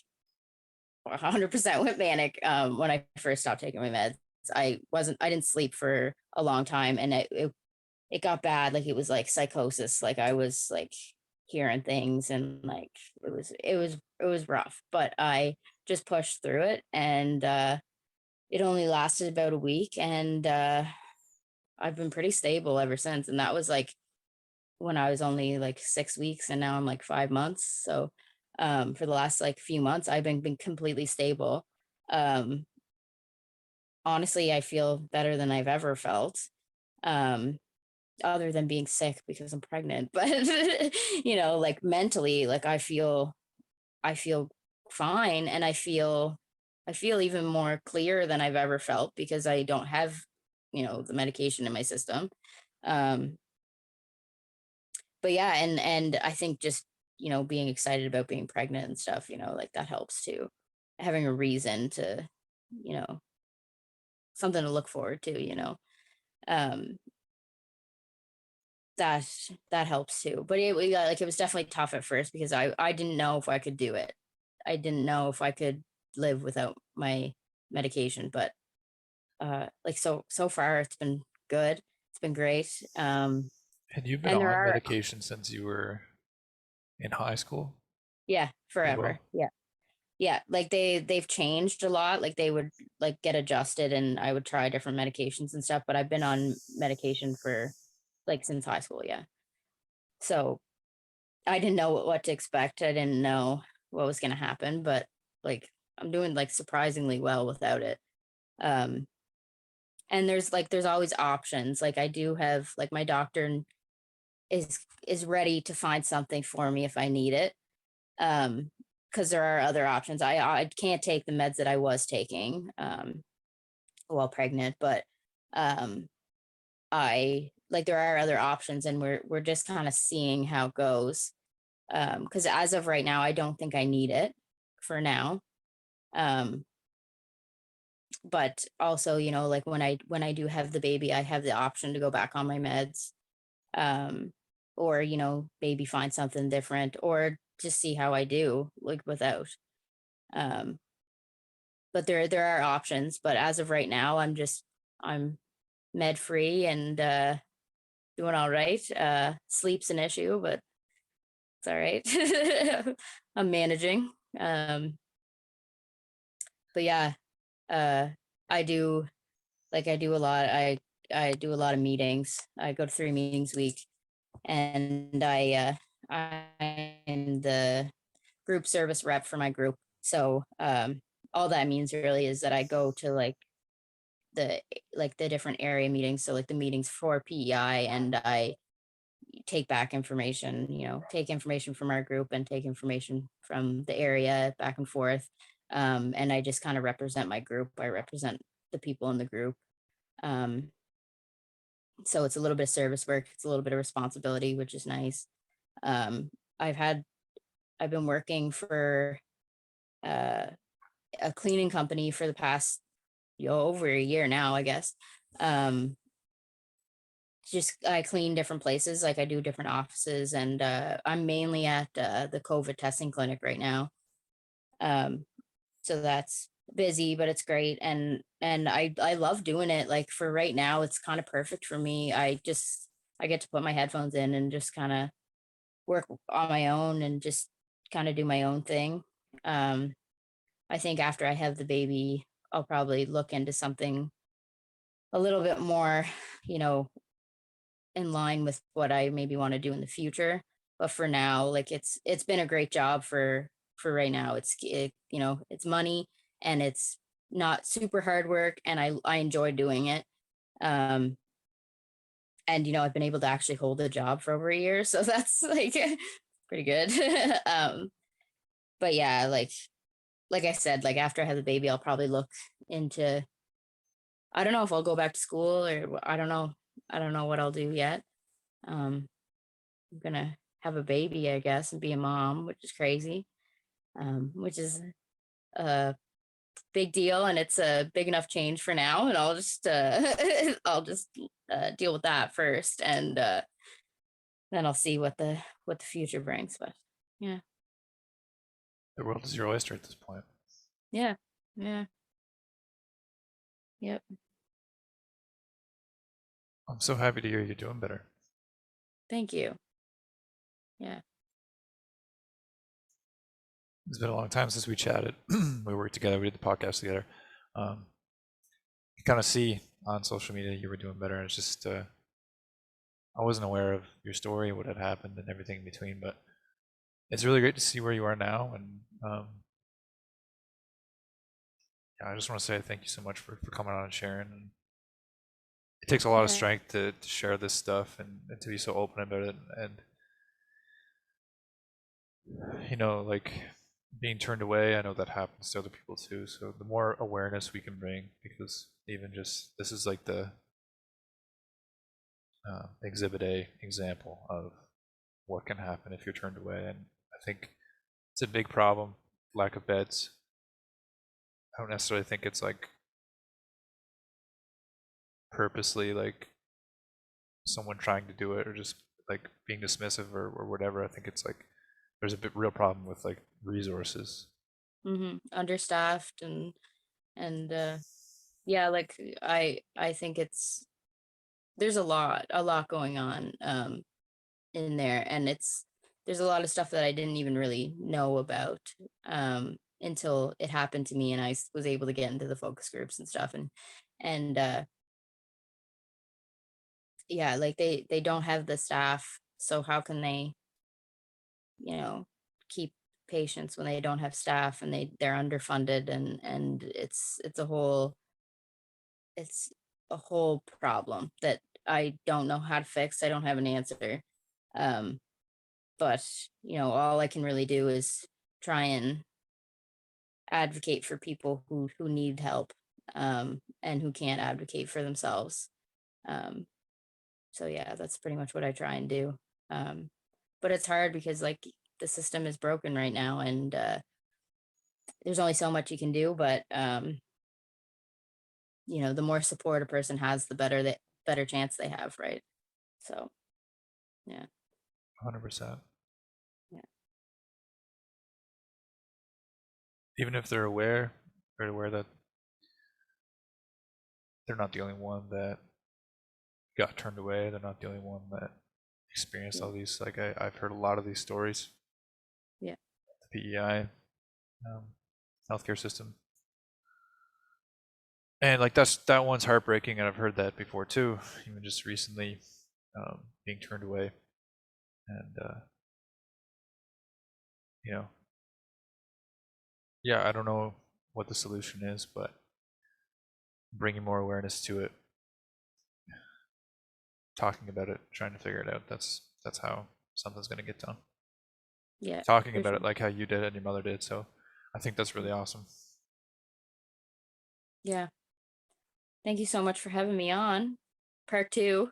100% went manic when I first stopped taking my meds. I didn't sleep for a long time, and it got bad. Like it was like psychosis. Like I was like hearing things, and like it was rough, but I just pushed through it. And it only lasted about a week, and I've been pretty stable ever since. And that was like when I was only like 6 weeks, and now I'm like 5 months. So for the last like few months, I've been completely stable. Um, Honestly, I feel better than I've ever felt. Um, Other than being sick because I'm pregnant, but like mentally, like I feel fine, and I feel even more clear than I've ever felt, because I don't have, the medication in my system. Um, but yeah, and I think just, being excited about being pregnant and stuff, like that helps too. Having a reason to, you know, something to look forward to, um, that that helps too. But like it was definitely tough at first because I didn't know if I could do it. I didn't know if I could live without my medication, but like so far it's been good. It's been great. And you've been And there on are, medication since you were in high school yeah, as forever. well? Yeah. Yeah, like they've changed a lot. Like they would like get adjusted and I would try different medications and stuff, but I've been on medication for like since high school, yeah. So I didn't know what to expect. I didn't know what was gonna happen, but like I'm doing like surprisingly well without it. Um and there's always options. Like I do have like my doctor is ready to find something for me if I need it. Um because there are other options. I can't take the meds that I was taking while pregnant, but um I like there are other options and we're just kind of seeing how it goes. Because as of right now, I don't think I need it for now. Um but also, like when I do have the baby, I have the option to go back on my meds. Um or, maybe find something different or just see how I do like without. Um but there are options, but as of right now, I'm med free and doing all right. Sleep's an issue, but it's all right. I'm managing. Um, but yeah, uh, I do I do a lot. I do a lot of meetings. I go to 3 meetings a week, and I'm the group service rep for my group. So all that means really is that I go to the the different area meetings. So like the meetings for PEI, and I take back information, take information from our group and take information from the area back and forth. And I just kind of represent my group. I represent the people in the group. Um, so it's a little bit of service work. It's a little bit of responsibility, which is nice. Um, I've had, I've been working for uh, a cleaning company for the past, over a year now, I guess. Um, just I clean different places, like I do different offices, and I'm mainly at the COVID testing clinic right now. Um, so that's busy, but it's great, and I love doing it. Like for right now, it's kind of perfect for me. I get to put my headphones in and just kind of work on my own and just kind of do my own thing. Um, I think after I have the baby, I'll probably look into something a little bit more, you know, in line with what I maybe want to do in the future. But for now, like it's been a great job for right now. It's money and it's not super hard work, and I enjoy doing it. Um and I've been able to actually hold a job for over a year, so that's like pretty good. But yeah, like I said, like after I have the baby, I'll probably look into, I don't know if I'll go back to school or I don't know. I don't know what I'll do yet. Um I'm gonna have a baby, I guess, and be a mom, which is crazy, which is a big deal, and it's a big enough change for now. And I'll just I'll just deal with that first, and then I'll see what the future brings. But yeah, The world is your oyster at this point. yeah, yeah, yep. I'm so happy to hear you're doing better. Thank you. Yeah, It's been a long time since we chatted. We worked together. We did the podcast together. Um, you kind of see on social media you were doing better, and it's just I wasn't aware of your story, what had happened, and everything in between. But it's really great to see where you are now, and yeah, I just want to say thank you so much for coming on and sharing. And it takes a lot of yeah, strength to share this stuff and to be so open about it. And like being turned away, I know that happens to other people too. So the more awareness we can bring, because even just this is like the exhibit A example of what can happen if you're turned away. And I think it's a big problem, lack of beds. I don't necessarily think it's like purposely like someone trying to do it or just like being dismissive or whatever. I think it's like there's a bit real problem with like resources. Understaffed and yeah, like I think there's a lot going on in there, and there's a lot of stuff that I didn't even really know about until it happened to me, and I was able to get into the focus groups and stuff, and yeah, like they don't have the staff, so how can they, you know, keep patients when they don't have staff and they're underfunded, and it's a whole problem that I don't know how to fix. I don't have an answer. Um, but all I can really do is try and advocate for people who need help, and who can't advocate for themselves. Um, so yeah, that's pretty much what I try and do. Um, but it's hard because like the system is broken right now, and there's only so much you can do. But the more support a person has, the better chance they have, right? So yeah. 100%. Yeah. Even if they're aware that they're not the only one that got turned away. They're not the only one that experienced all these. Like I've heard a lot of these stories. Yeah. The PEI healthcare system, and like that one's heartbreaking, and I've heard that before too. Even just recently, being turned away, and yeah, I don't know what the solution is, but bringing more awareness to it, talking about it, trying to figure it out. That's how something's gonna get done. Yeah. Talking for about sure. it like how you did and your mother did. So I think that's really awesome. Yeah. Thank you so much for having me on. Part two.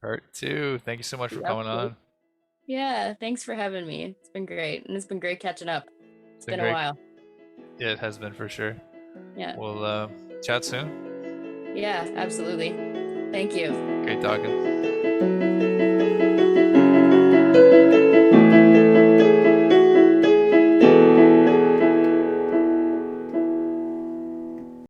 Part two. Thank you so much for coming Update. on. Yeah, thanks for having me. It's been great. And it's been great catching up. It's Been been a great. while. Yeah, it has been for sure. Yeah. We'll chat soon. Yeah, absolutely. Thank you. Great talking.